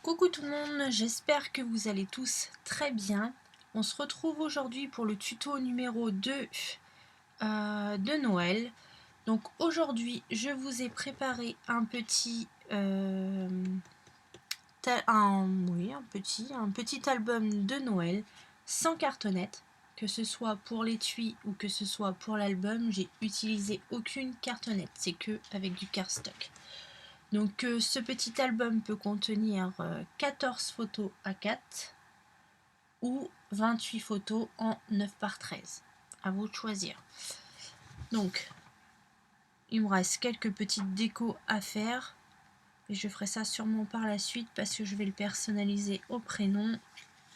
Coucou tout le monde, j'espère que vous allez tous très bien. On se retrouve aujourd'hui pour le tuto numéro 2 de Noël. Donc aujourd'hui, je vous ai préparé un petit, un petit album de Noël sans cartonnette. Que ce soit pour l'étui ou que ce soit pour l'album, j'ai utilisé aucune cartonnette, c'est que avec du cardstock. Donc ce petit album peut contenir 14 photos A4 ou 28 photos en 9 par 13. À vous de choisir. Donc il me reste quelques petites décos à faire. Et je ferai ça sûrement par la suite parce que je vais le personnaliser au prénom.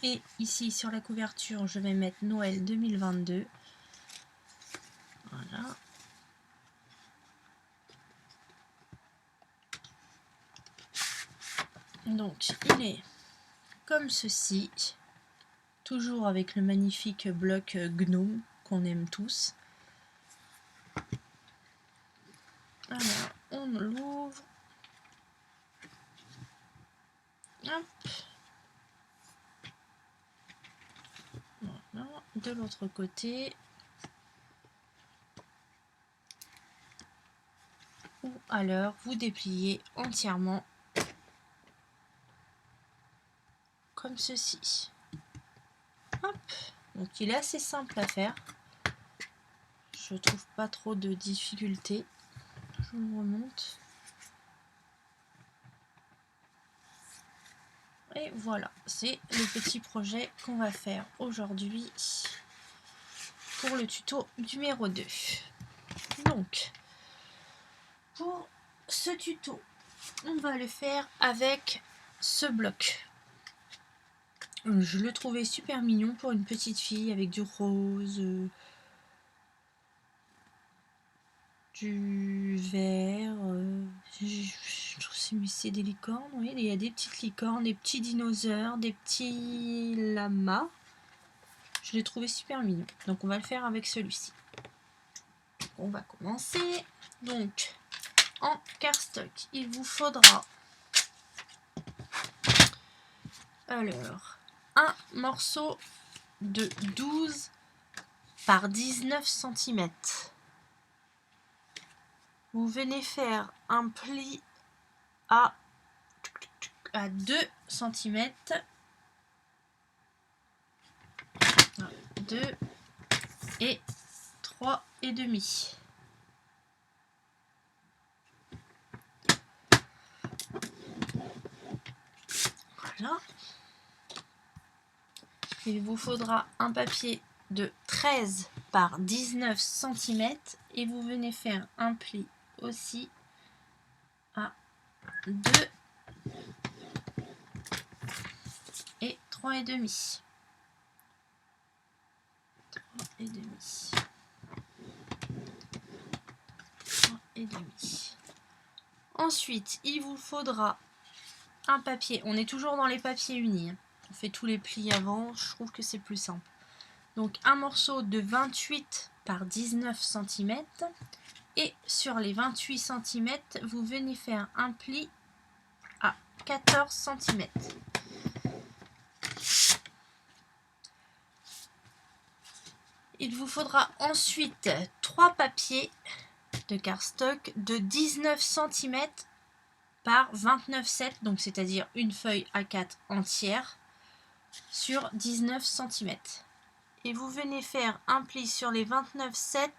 Et ici sur la couverture, je vais mettre Noël 2022. Voilà. Donc il est comme ceci. Toujours avec le magnifique bloc Gnome qu'on aime tous. Alors, on l'ouvre. Hop. Voilà. De l'autre côté. Ou alors, vous dépliez entièrement comme ceci. Hop. Donc, il est assez simple à faire. Je trouve pas trop de difficultés. Je vous remonte. Et voilà, c'est le petit projet qu'on va faire aujourd'hui pour le tuto numéro 2. Donc, pour ce tuto, on va le faire avec ce bloc. Je le trouvais super mignon pour une petite fille avec du rose, du vert. C'est des licornes, oui, il y a des petites licornes, des petits dinosaures, des petits lamas. Je l'ai trouvé super mignon. Donc on va le faire avec celui-ci. On va commencer. Donc en cardstock, il vous faudra alors un morceau de 12 par 19 cm. Vous venez faire un pli à 2 cm. 2 et 3 et demi. Voilà. Il vous faudra un papier de 13 par 19 cm et vous venez faire un pli aussi à 2 et 3 et demi. 3 et demi. 3 et demi. Ensuite, il vous faudra un papier. On est toujours dans les papiers unis. On fait tous les plis avant. Je trouve que c'est plus simple. Donc un morceau de 28 par 19 cm. Et sur les 28 cm, vous venez faire un pli à 14 cm. Il vous faudra ensuite 3 papiers de cardstock de 19 cm par 29,7, donc c'est-à-dire une feuille A4 entière sur 19 cm. Et vous venez faire un pli sur les 29,7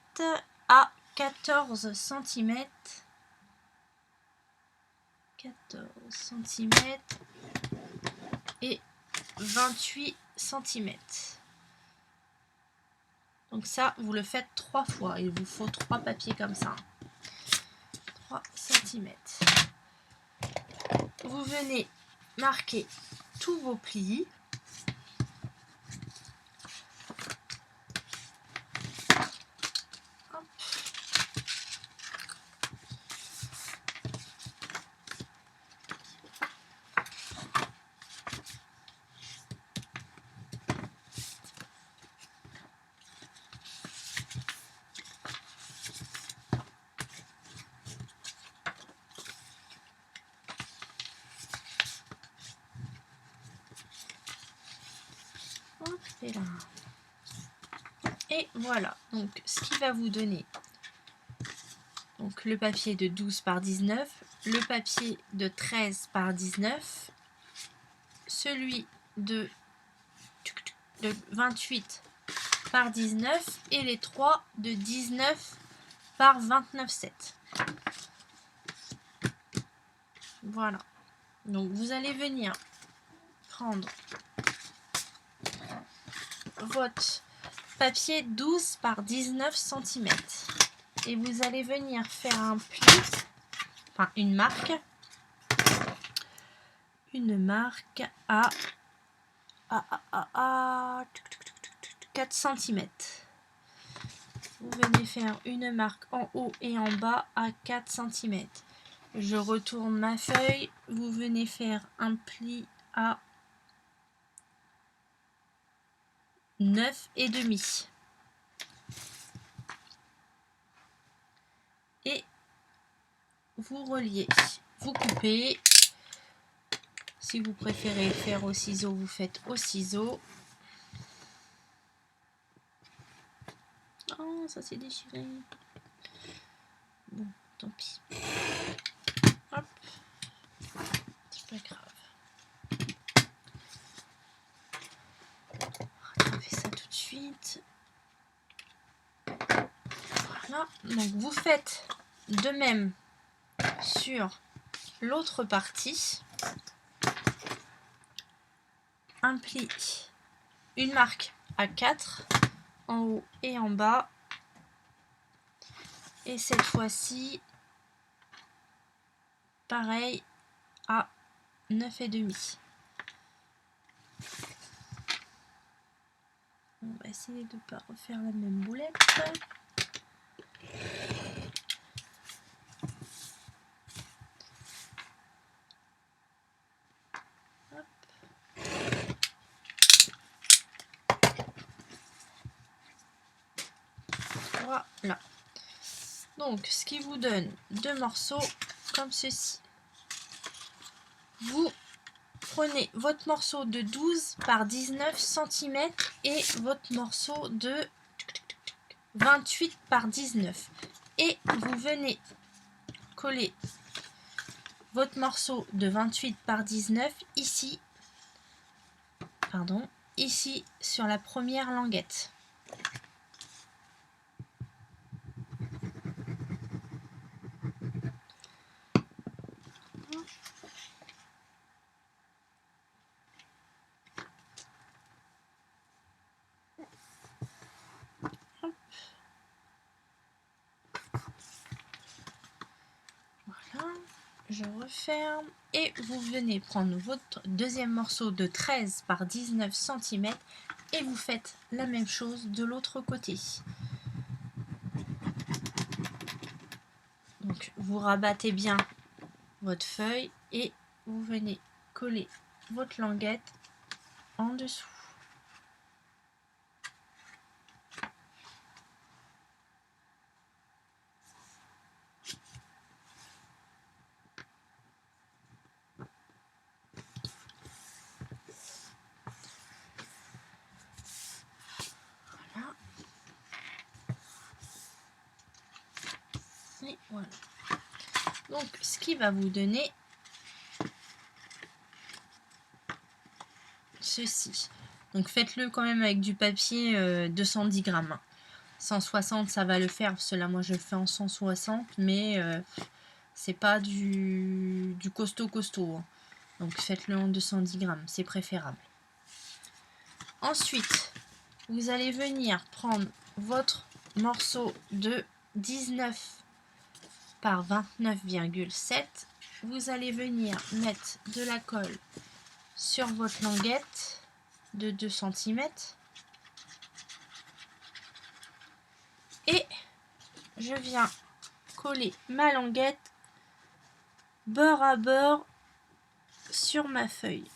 à 14 cm. 14 cm et 28 cm. Donc ça, vous le faites 3 fois. Il vous faut 3 papiers comme ça. 3 cm. Vous venez marquer tous vos plis. Hop. Pélin. Et voilà, donc ce qui va vous donner donc le papier de 12 par 19, le papier de 13 par 19, celui de 28 par 19 et les 3 de 19 par 29,7. Voilà. Donc vous allez venir prendre votre papier 12 par 19 cm et vous allez venir faire un pli, enfin une marque à 4 cm. Vous venez faire une marque en haut et en bas à 4 cm. Je retourne ma feuille, vous venez faire un pli à 9,5 et vous reliez, vous coupez. Si vous préférez faire au ciseau, vous faites au ciseau. Oh, ça s'est déchiré. Bon, tant pis. Hop, c'est pas grave. On fait ça tout de suite. Voilà, donc vous faites de même sur l'autre partie. Un pli, une marque à 4 en haut et en bas. Et cette fois-ci, pareil à 9,5. On va essayer de ne pas refaire la même boulette. Hop. Voilà. Donc, ce qui vous donne deux morceaux comme ceci. Vous prenez votre morceau de 12 par 19 cm et votre morceau de 28 par 19. Et vous venez coller votre morceau de 28 par 19 ici, ici sur la première languette. Voilà, je referme et vous venez prendre votre deuxième morceau de 13 par 19 cm et vous faites la même chose de l'autre côté. Donc vous rabattez bien votre feuille et vous venez coller votre languette en dessous. Voilà. Et voilà. Donc ce qui va vous donner ceci. Donc faites-le quand même avec du papier 210 grammes. 160 ça va le faire, parce que là moi je le fais en 160, mais c'est pas du costaud. Donc faites-le en 210 grammes, c'est préférable. Ensuite, vous allez venir prendre votre morceau de 19 par 29,7. Vous allez venir mettre de la colle sur votre languette de 2 cm. Et je viens coller ma languette beurre à beurre sur ma feuille,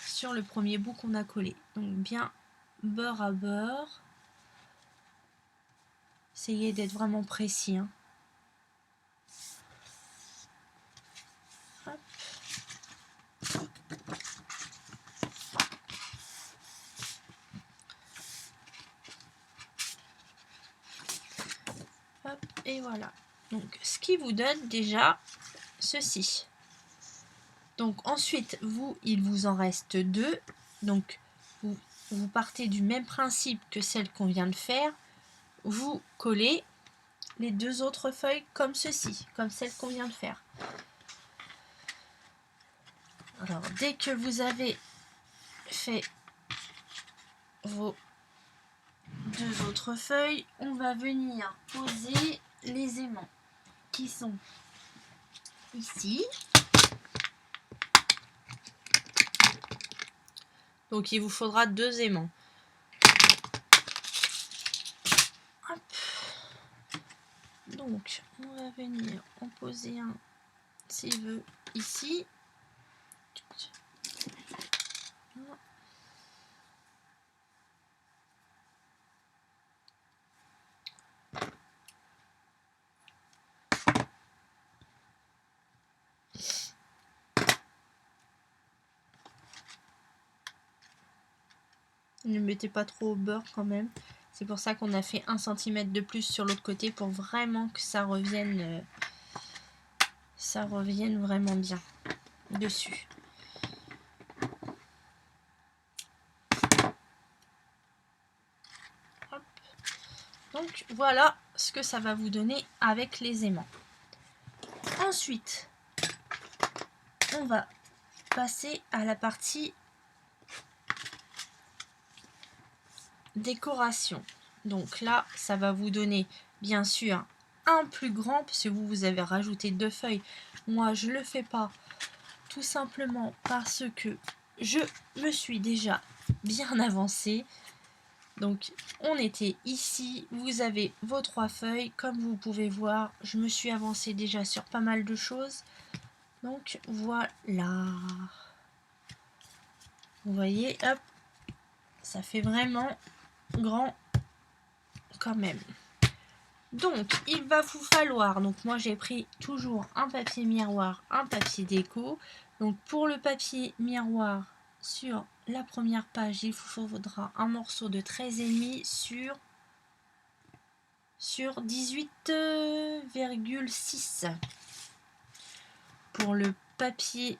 sur le premier bout qu'on a collé. Donc bien beurre à beurre. Essayez d'être vraiment précis. Hein. Hop. Voilà. Donc, ce qui vous donne déjà ceci. Donc, ensuite, il vous en reste 2. Donc, vous partez du même principe que celle qu'on vient de faire. Vous collez les 2 autres feuilles comme ceci, comme celle qu'on vient de faire. Alors, dès que vous avez fait vos 2 autres feuilles, on va venir poser les aimants qui sont ici. Donc, il vous faudra 2 aimants. Hop. Donc, on va venir en poser un, s'il veut, ici. Ne mettez pas trop au beurre quand même. C'est pour ça qu'on a fait 1 cm de plus sur l'autre côté pour vraiment que ça revienne vraiment bien dessus. Hop. Donc voilà ce que ça va vous donner avec les aimants. Ensuite, on va passer à la partie décoration. Donc là, ça va vous donner bien sûr un plus grand, puisque vous avez rajouté 2 feuilles. Moi, je le fais pas, tout simplement parce que je me suis déjà bien avancée. Donc, on était ici, vous avez vos 3 feuilles. Comme vous pouvez voir, je me suis avancée déjà sur pas mal de choses. Donc, voilà. Vous voyez, hop, ça fait vraiment grand quand même. Donc, il va vous falloir, donc moi j'ai pris toujours un papier miroir, un papier déco. Donc, pour le papier miroir, sur la première page, il vous faudra un morceau de 13,5 sur 18,6. Pour le papier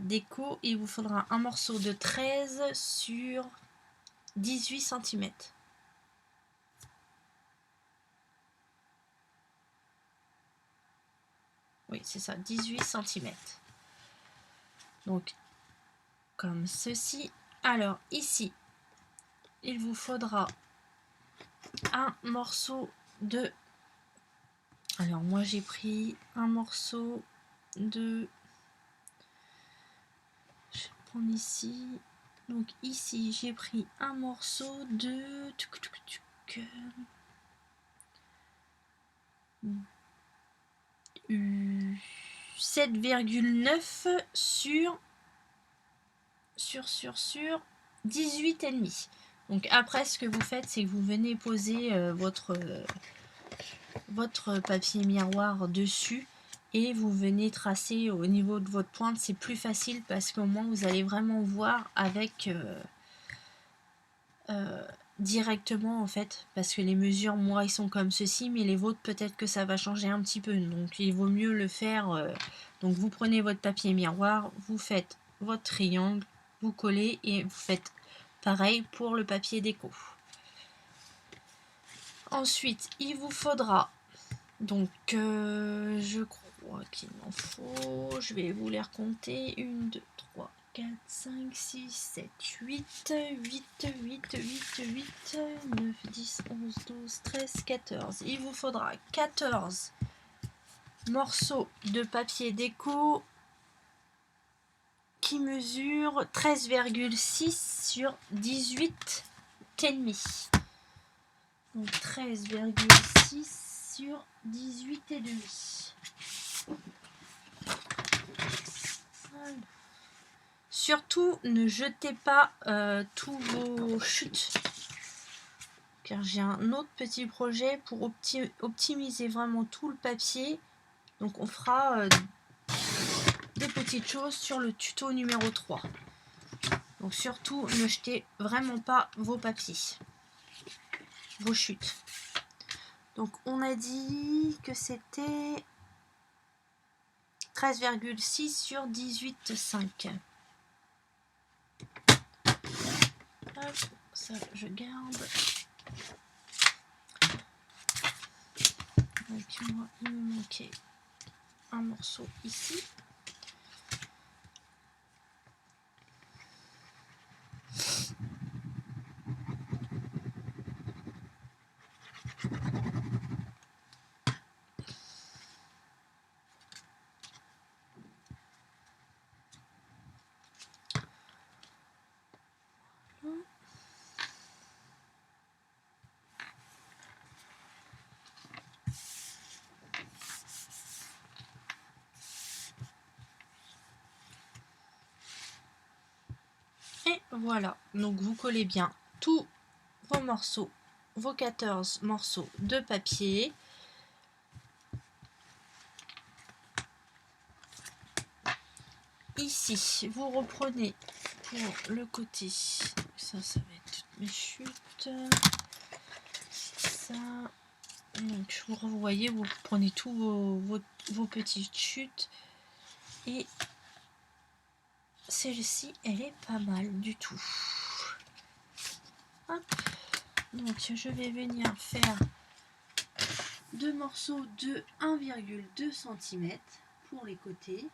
déco, il vous faudra un morceau de 13 sur 18 cm. Oui, c'est ça, 18 cm. Donc, comme ceci. Alors, ici, il vous faudra un morceau de... Alors, moi, j'ai pris un morceau de... Je vais prendre ici. Donc, ici, j'ai pris un morceau de... 7,9 sur 18,5. Donc après, ce que vous faites, c'est que vous venez poser votre papier miroir dessus et vous venez tracer au niveau de votre pointe. C'est plus facile parce qu'au moins vous allez vraiment voir avec directement en fait, parce que les mesures, moi, ils sont comme ceci, mais les vôtres, peut-être que ça va changer un petit peu. Donc il vaut mieux le faire. Donc vous prenez votre papier miroir, vous faites votre triangle, vous collez et vous faites pareil pour le papier déco. Ensuite, il vous faudra, donc je crois qu'il m'en faut, je vais vous les recompter, 1, 2, 3, 4, 5, 6, 7, 8, 9, 10, 11, 12, 13, 14. Il vous faudra 14 morceaux de papier déco qui mesurent 13,6 sur 18,5. Donc 13,6 sur 18,5. Surtout, ne jetez pas tous vos chutes. Car j'ai un autre petit projet pour optimiser vraiment tout le papier. Donc on fera des petites choses sur le tuto numéro 3. Donc surtout, ne jetez vraiment pas vos papiers. Vos chutes. Donc on a dit que c'était 13,6 sur 18,5. Hop, ça je garde. Et puis moi, il me manquait un morceau ici. Et voilà, donc vous collez bien tous vos morceaux, vos 14 morceaux de papier. Ici, vous reprenez pour le côté, ça va être toutes mes chutes, ça, donc vous voyez, vous prenez tous vos petites chutes, et celle-ci, elle est pas mal du tout. Hop. Donc je vais venir faire deux morceaux de 1,2 cm pour les côtés.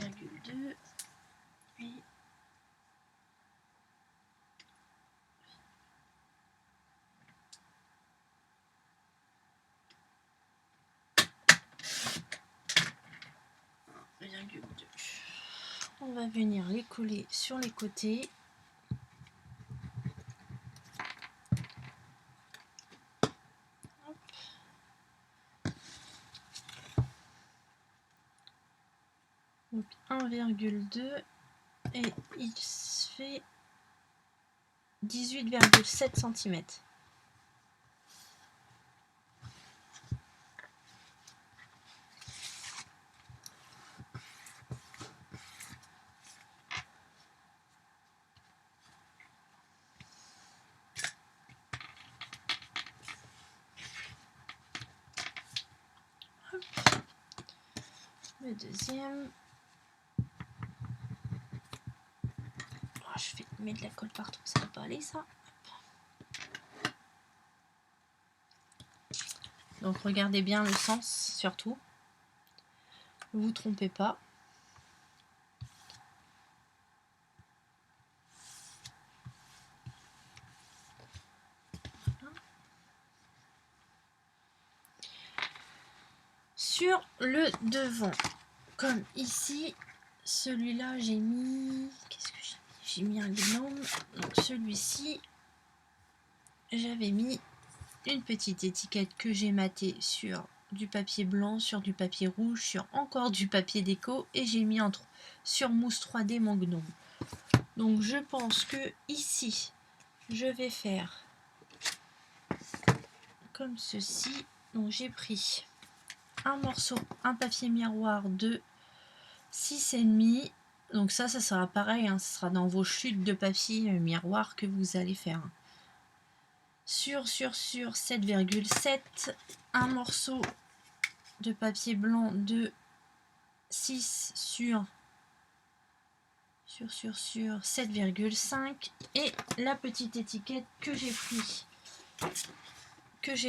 1,2 et on va venir les coller sur les côtés. Donc 1,2 et il se fait 18,7 cm. Le deuxième. Oh, je vais mettre de la colle partout, ça va pas aller ça. Donc regardez bien le sens surtout. Ne vous trompez pas. Sur le devant, comme ici, celui-là j'ai mis... Qu'est-ce que j'ai mis un gnome. Donc celui-ci, j'avais mis une petite étiquette que j'ai matée sur du papier blanc, sur du papier rouge, sur encore du papier déco, et j'ai mis sur mousse 3D mon gnome. Donc je pense que ici, je vais faire comme ceci. Donc j'ai pris un morceau, un papier miroir de 6,5. Donc ça sera pareil, hein, ce sera dans vos chutes de papier miroir que vous allez faire. Sur 7,7, un morceau de papier blanc de 6 sur 7,5 et la petite étiquette que j'ai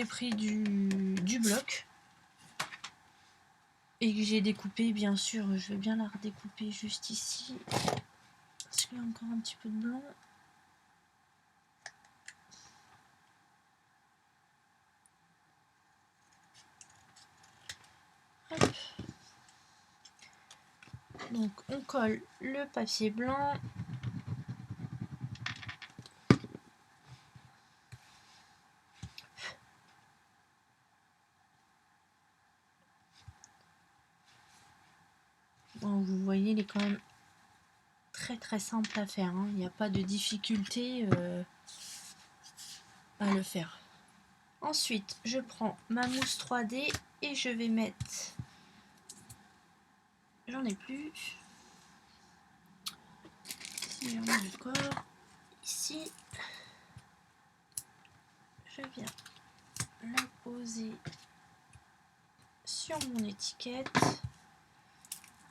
pris du bloc et que j'ai découpé, bien sûr. Je vais bien la redécouper juste ici parce qu'il y a encore un petit peu de blanc. Hop. Donc on colle le papier blanc. Bon, vous voyez, il est quand même très simple à faire, hein. Il n'y a pas de difficulté à le faire. Ensuite, je prends ma mousse 3D et je vais mettre... J'en ai plus. Si j'en ai encore. Ici. je viens la poser sur mon étiquette.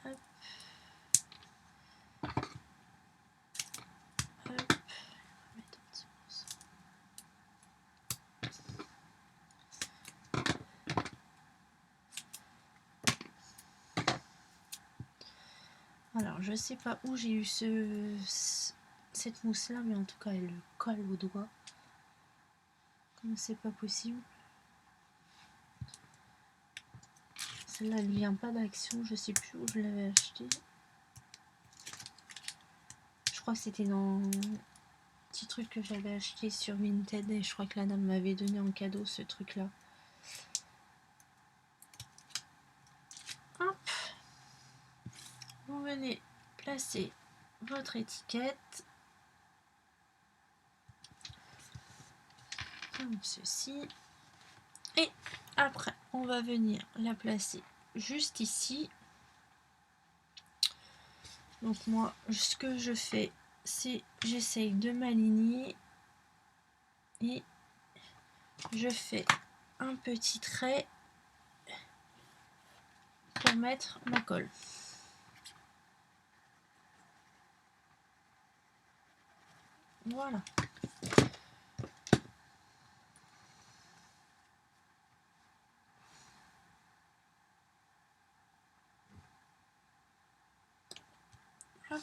Hop. Hop. Mettre un petit morceau. Alors, je sais pas où j'ai eu cette mousse là, mais en tout cas, elle colle au doigt. Comme c'est pas possible. Celle-là, elle vient pas d'Action. Je sais plus où je l'avais acheté. Je crois que c'était dans un petit truc que j'avais acheté sur Vinted. Et je crois que la dame m'avait donné en cadeau ce truc-là. Hop. Vous venez placer votre étiquette. Comme ceci. Et après, on va venir la placer juste ici. Donc moi, ce que je fais, c'est j'essaye de m'aligner et je fais un petit trait pour mettre ma colle. Voilà. Hop.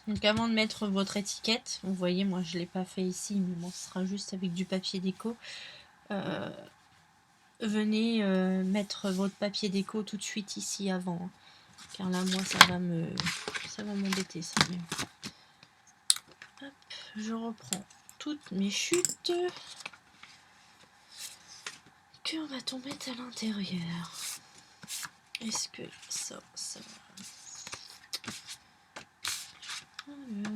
Donc avant de mettre votre étiquette, vous voyez, moi je ne l'ai pas fait ici, mais bon, ce sera juste avec du papier déco. Venez mettre votre papier déco tout de suite ici avant. Hein, car là, moi, ça va m'embêter ça. Mais... Hop, je reprends toutes mes chutes. Que va-t-on mettre à l'intérieur? Est-ce que ça... Alors...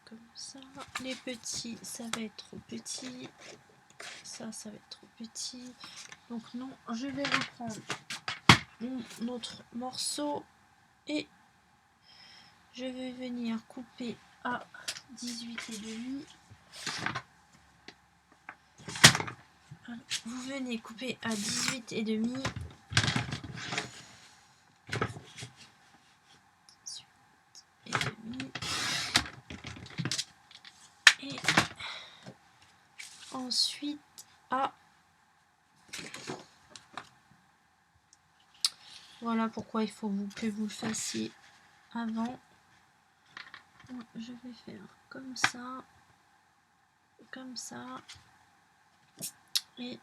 Comme ça. Les petits, ça va être trop petit. Ça va être trop petit. Donc non, je vais reprendre mon autre morceau et je vais venir couper à 18,5. Vous venez couper à 18,5. Et ensuite à... Voilà pourquoi il faut que vous le fassiez avant. Je vais faire comme ça, et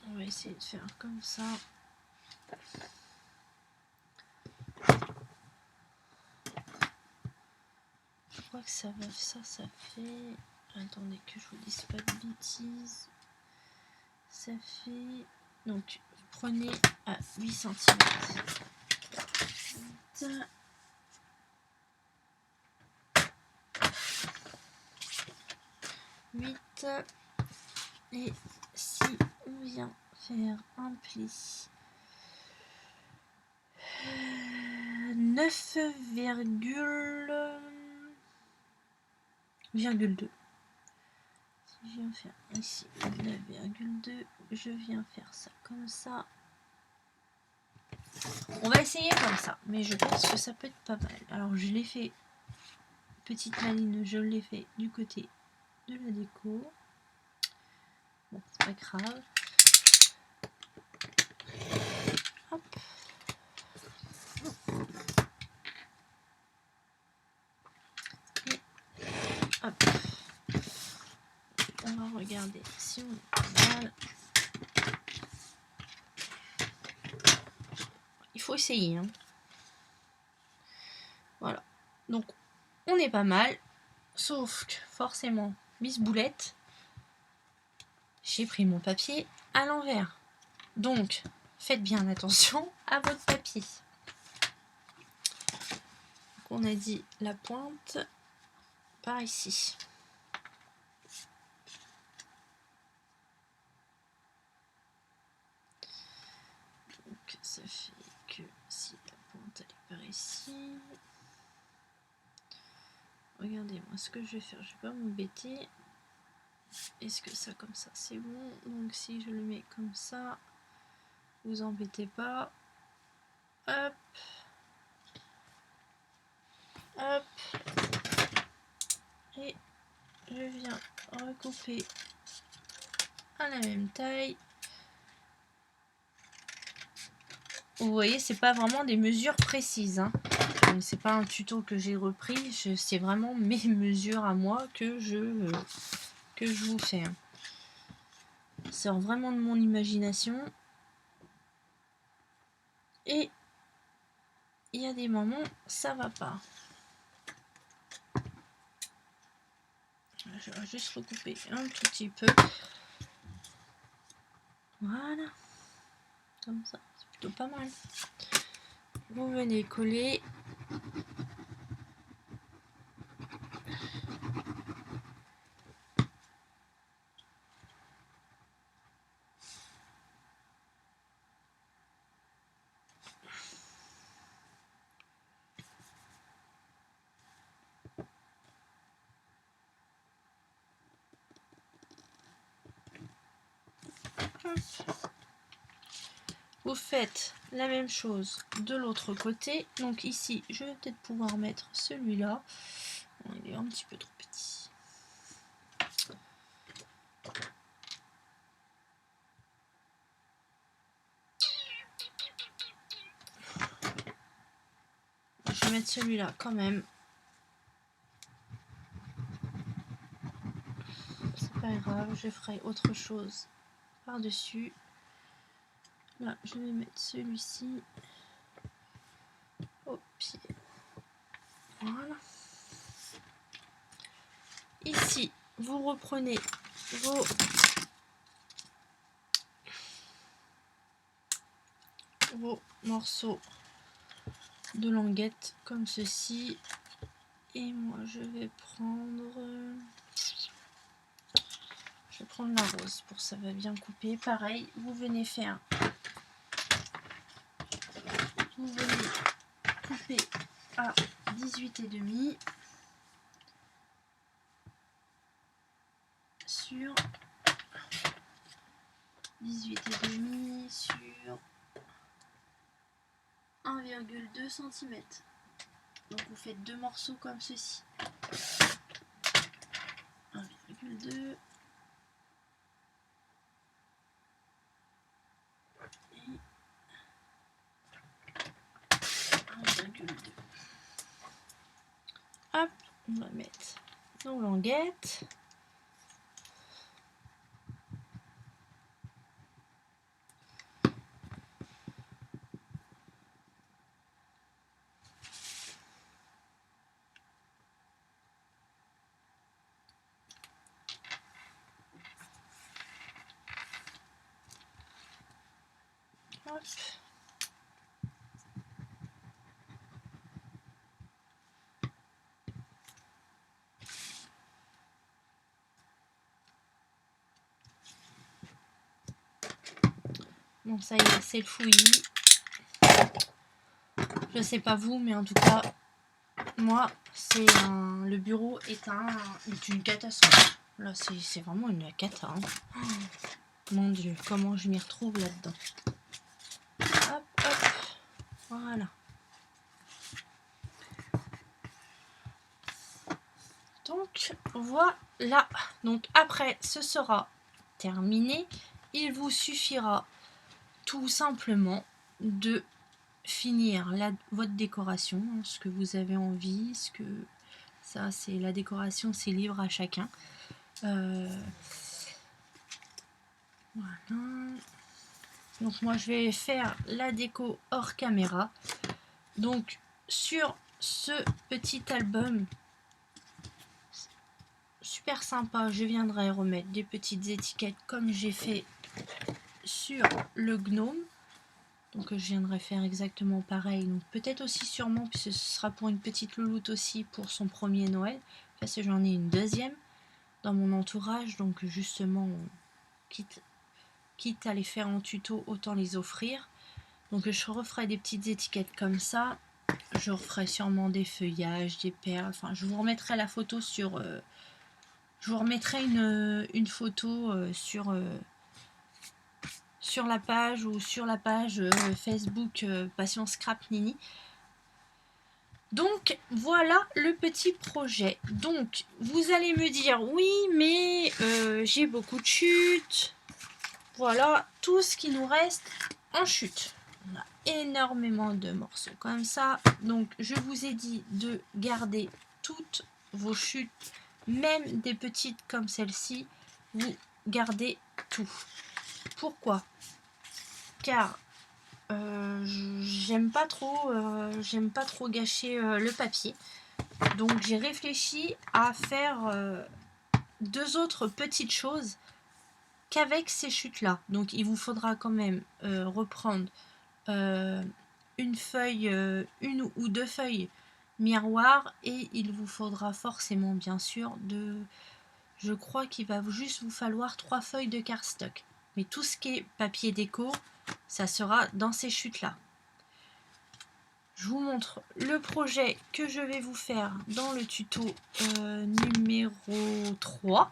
on va essayer de faire comme ça. Je crois que ça va, ça fait... Attendez que je vous dise pas de bêtises. Ça fait... Donc, prenez à 8 cm. 8. Et si on vient faire un pli 9,2. Si je viens faire ici 9,2, je viens faire ça comme ça. On va essayer comme ça, mais je pense que ça peut être pas mal. Alors je l'ai fait, petite maline, je l'ai fait du côté de la déco. Bon, c'est pas grave. Hop. Et hop. regardez, si on est pas mal, il faut essayer. Hein. Voilà. Donc, on est pas mal. Sauf que, forcément, Miss Boulette, j'ai pris mon papier à l'envers. Donc, faites bien attention à votre papier. Donc, on a dit la pointe par ici. Donc, ça fait que si la pointe elle est par ici... Regardez-moi ce que je vais faire, je vais pas m'embêter. Est-ce que ça comme ça c'est bon? Donc si je le mets comme ça, vous embêtez pas. Hop. Hop. Et je viens recouper à la même taille. Vous voyez, c'est pas vraiment des mesures précises. Hein. C'est pas un tuto que j'ai repris, c'est vraiment mes mesures à moi que je vous fais. Hein. C'est vraiment de mon imagination. Et il y a des moments, ça va pas. Je vais juste recouper un tout petit peu. Voilà. Comme ça, c'est plutôt pas mal. Vous venez coller. Vous faites la même chose de l'autre côté. Donc ici, je vais peut-être pouvoir mettre celui-là. Bon, il est un petit peu trop petit. Je vais mettre celui-là quand même. C'est pas grave, je ferai autre chose par-dessus. Là, je vais mettre celui-ci au pied. Voilà. Ici, vous reprenez vos morceaux de languette comme ceci. Et moi, je vais prendre la rose pour ça va bien couper. Pareil, vous venez couper à 18,5 sur 18,5 sur 1,2 cm. Donc vous faites deux morceaux comme ceci. 1,2 et 1,2. Hop, on va mettre nos languettes. Hop. Bon, ça y est, c'est le fouillis. Je sais pas vous, mais en tout cas, moi, le bureau est une catastrophe. Là, c'est vraiment une cata. Hein. Oh, mon Dieu, comment je m'y retrouve là-dedans. Hop, hop. Voilà. Donc, voilà. Donc, après, ce sera terminé. Il vous suffira tout simplement de finir votre décoration, hein, ce que vous avez envie, ça c'est la décoration, c'est libre à chacun. Voilà. Donc moi je vais faire la déco hors caméra. Donc sur ce petit album super sympa, je viendrai remettre des petites étiquettes comme j'ai fait sur le gnome. Donc je viendrai faire exactement pareil. Donc peut-être aussi sûrement, puisque ce sera pour une petite louloute aussi pour son premier Noël. Parce que j'en ai une deuxième dans mon entourage. Donc justement, quitte à les faire en tuto, autant les offrir. Donc je referai des petites étiquettes comme ça. Je referai sûrement des feuillages, des perles. Enfin, je vous remettrai la photo sur... je vous remettrai une photo sur la page ou sur la page Facebook Passion Scrap Nini. Donc voilà le petit projet. Donc vous allez me dire oui mais j'ai beaucoup de chutes. Voilà tout ce qui nous reste en chute. On a énormément de morceaux comme ça. Donc je vous ai dit de garder toutes vos chutes, même des petites comme celle-ci. Vous gardez tout. Pourquoi? Car j'aime pas trop gâcher le papier. Donc j'ai réfléchi à faire deux autres petites choses qu'avec ces chutes là. Donc il vous faudra quand même reprendre une feuille, une ou deux feuilles miroir, et il vous faudra forcément bien sûr je crois qu'il va juste vous falloir 3 feuilles de cardstock. Mais tout ce qui est papier déco, ça sera dans ces chutes là. Je vous montre le projet que je vais vous faire dans le tuto numéro 3.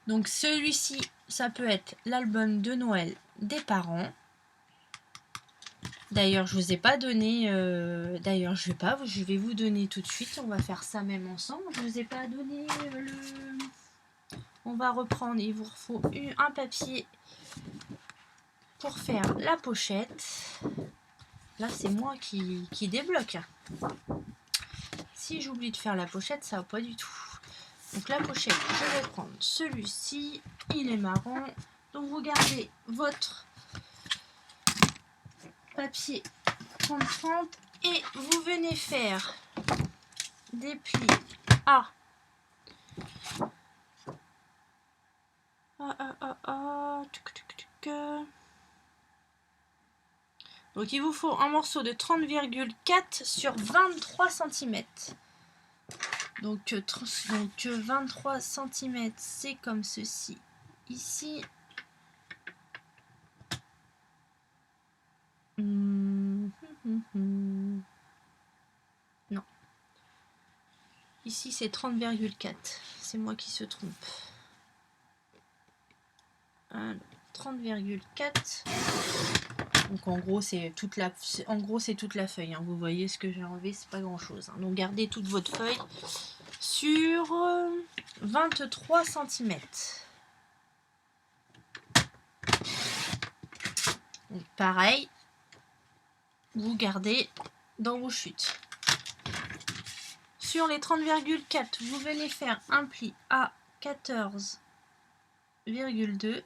Donc celui-ci, ça peut être l'album de Noël des parents. D'ailleurs, je vous ai pas donné... D'ailleurs, je vais vous donner tout de suite. On va faire ça même ensemble. Je vous ai pas donné le... On va reprendre. Il vous faut un papier pour faire la pochette. Là, c'est moi qui débloque. Si j'oublie de faire la pochette, ça va pas du tout. Donc la pochette, je vais prendre celui-ci. Il est marron. Donc vous gardez votre papier 30-30 et vous venez faire des plis à donc il vous faut un morceau de 30,4 sur 23 cm. Donc 23 cm, c'est comme ceci ici. Non. Ici c'est 30,4. C'est moi qui se trompe. 30,4. Donc en gros c'est toute la feuille. Hein. Vous voyez ce que j'ai enlevé, c'est pas grand chose. Hein. Donc gardez toute votre feuille sur 23 cm. Donc pareil, vous gardez dans vos chutes. Sur les 30,4, vous venez faire un pli à 14,2.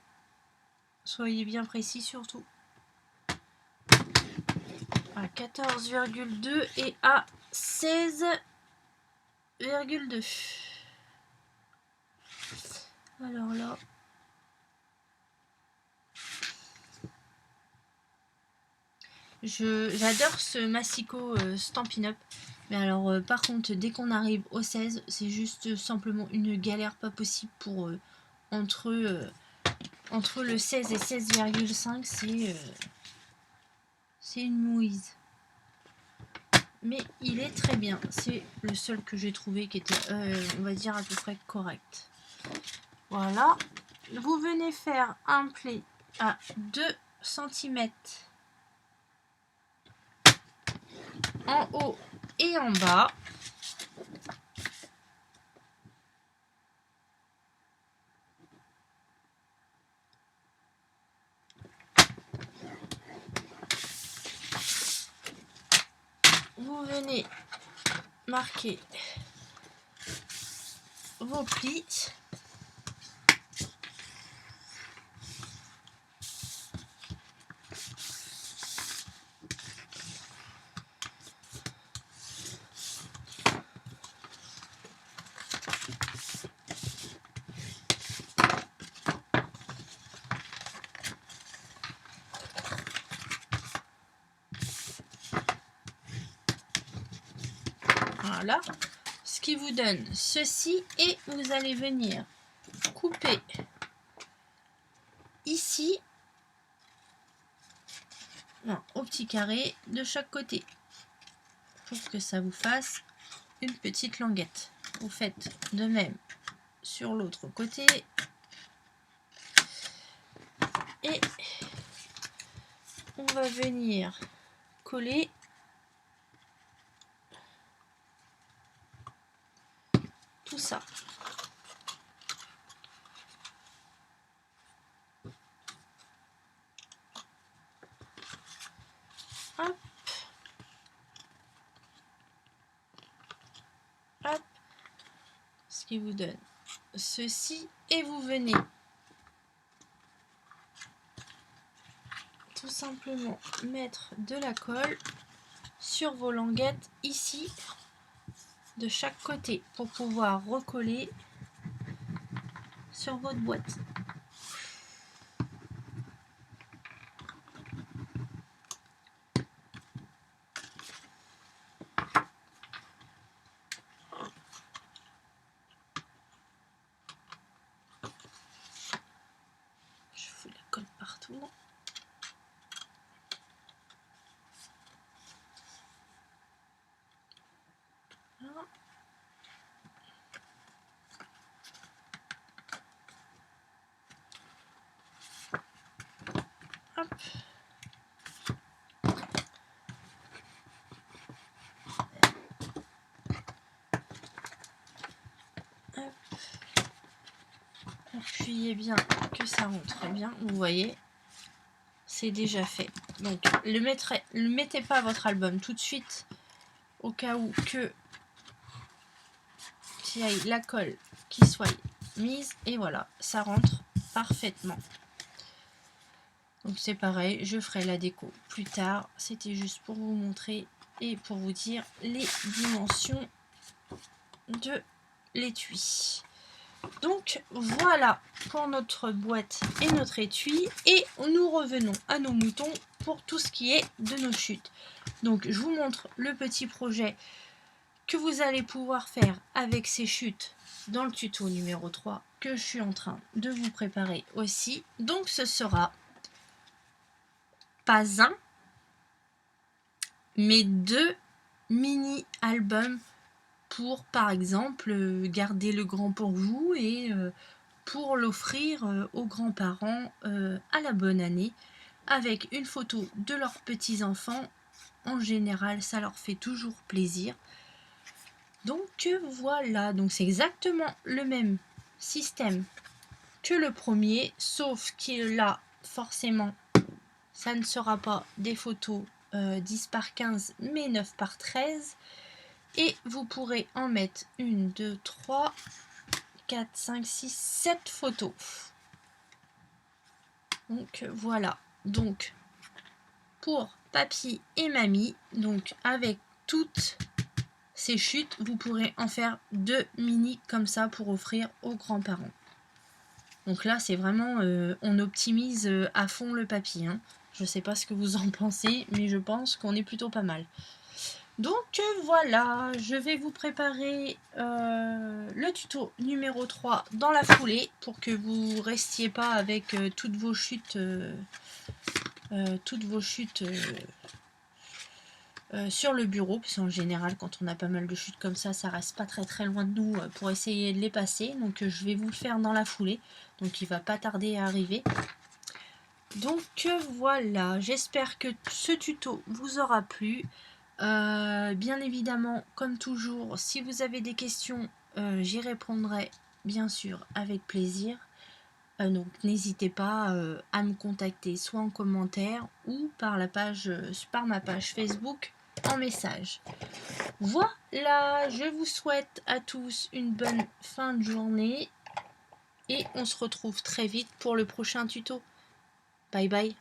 Soyez bien précis surtout. À 14,2 et à 16,2. Alors là... J'adore ce massicot Stampin' Up. Mais alors par contre dès qu'on arrive au 16, c'est juste simplement une galère pas possible pour entre le 16 et 16,5, c'est une mouise. Mais il est très bien. C'est le seul que j'ai trouvé qui était on va dire à peu près correct. Voilà. Vous venez faire un pli à 2 cm en haut et en bas. Vous venez marquer vos plis. Voilà. Ce qui vous donne ceci et vous allez venir couper ici au petit carré de chaque côté pour que ça vous fasse une petite languette. Vous faites de même sur l'autre côté et on va venir coller tout ça. Hop. Hop. Ce qui vous donne ceci et vous venez tout simplement mettre de la colle sur vos languettes ici de chaque côté pour pouvoir recoller sur votre boîte. Je fous la colle partout. Voilà. Hop. Hop. Appuyez bien que ça rentre bien. Vous voyez, c'est déjà fait. Donc, ne mettez pas votre album tout de suite au cas où que qu'il y ait la colle qui soit mise. Et voilà, ça rentre parfaitement. Donc c'est pareil, je ferai la déco plus tard. C'était juste pour vous montrer et pour vous dire les dimensions de l'étui. Donc voilà pour notre boîte et notre étui. Et nous revenons à nos moutons pour tout ce qui est de nos chutes. Donc je vous montre le petit projet que vous allez pouvoir faire avec ces chutes dans le tuto numéro 3 que je suis en train de vous préparer aussi. Donc ce sera pas un, mais 2 mini-albums pour, par exemple, garder le grand pour vous et pour l'offrir aux grands-parents à la bonne année, avec une photo de leurs petits-enfants. En général, ça leur fait toujours plaisir. Donc voilà, donc c'est exactement le même système que le premier, sauf que là, forcément, ça ne sera pas des photos 10 par 15 mais 9 par 13 et vous pourrez en mettre 1, 2, 3, 4, 5, 6, 7 photos. Donc voilà, donc pour papy et mamie, donc avec toutes ces chutes, vous pourrez en faire 2 mini comme ça pour offrir aux grands-parents. Donc là c'est vraiment, on optimise à fond le papy, hein. Je ne sais pas ce que vous en pensez, mais je pense qu'on est plutôt pas mal. Donc voilà, je vais vous préparer le tuto numéro 3 dans la foulée pour que vous restiez pas avec toutes vos chutes, sur le bureau, parce qu'en général quand on a pas mal de chutes comme ça reste pas très loin de nous pour essayer de les passer. Donc je vais vous le faire dans la foulée, donc il va pas tarder à arriver. Donc voilà, j'espère que ce tuto vous aura plu. Bien évidemment, comme toujours, si vous avez des questions, j'y répondrai bien sûr avec plaisir. Donc n'hésitez pas à me contacter soit en commentaire ou par ma page Facebook en message. Voilà, je vous souhaite à tous une bonne fin de journée et on se retrouve très vite pour le prochain tuto. Bye bye.